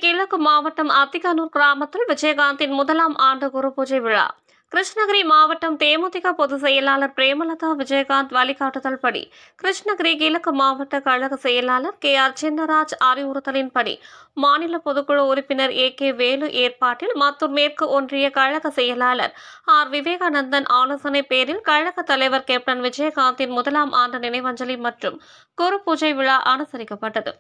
கிழக்கு மாவட்டம் அத்திக்கனூர் கிராமத்தில் விஜயகாந்தின் முதலாம் ஆண்டு குரு பூஜை விழா. கிருஷ்ணகிரி மாவட்டம் தேமுதிக பொதுச் செயலாளர் பிரேமலதா விஜயகாந்த் வழிகாட்டுதல்படி கிருஷ்ணகிரி கிழக்கு மாவட்ட கழக செயலாளர் ஆர் சின்னராஜ் அறிவுறுத்தலின்படி மாநில பொதுக்குழு உறுப்பினர் கே வேலு ஏற்பாட்டில் மத்தூர் மேற்கு ஒன்றிய கழக செயலாளர் விவேகானந்தன் ஆலோசனை பேரில் கழக தலைவர் கேப்டன் விஜயகாந்தின் முதலாம் ஆண்டு நினைவஞ்சலி மற்றும் குரு பூஜை விழா அனுசரிக்கப்பட்டது.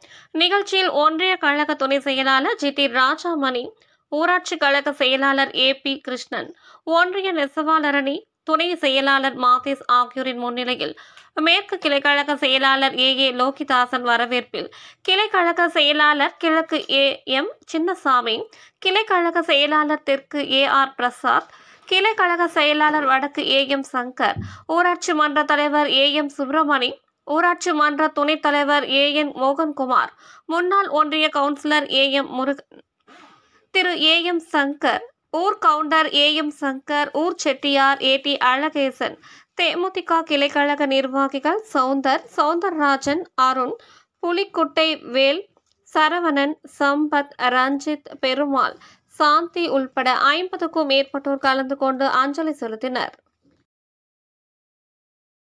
நிகழ்ச்சியில் ஒன்றிய கழக துணை செயலாளர் டி ராஜாமணி, ஊராட்சி கழக செயலாளர் பி கிருஷ்ணன், ஒன்றிய நெசவாளரணி துணை செயலாளர் மாதேஷ் ஆகியோரின் முன்னிலையில் மேற்கு கிளைக்கழக செயலாளர் ஏ லோகிதாசன் வரவேற்பில் கிளைக்கழக செயலாளர் கிழக்கு எம் சின்னசாமி, கிளைக்கழக செயலாளர் தெற்கு ஆர் பிரசாத், கிளைக்கழக செயலாளர் வடக்கு எம் சங்கர், ஊராட்சி மன்ற தலைவர் எம் சுப்பிரமணி, ஊராட்சி மன்ற துணைத் தலைவர் என் மோகன்குமார், முன்னாள் ஒன்றிய கவுன்சிலர் எம் முருகன், திரு எம் சங்கர், ஊர் கவுண்டர் எம் சங்கர், ஊர் செட்டியார் டி அழகேசன், தேமுதிக கிளைக்கழக நிர்வாகிகள் சவுந்தரராஜன், அருண், புலிக்குட்டை வேல், சரவணன், சம்பத், ரஞ்சித், பெருமாள், சாந்தி உள்பட 50க்கும் மேற்பட்டோர் கலந்து கொண்டு அஞ்சலி செலுத்தினர்.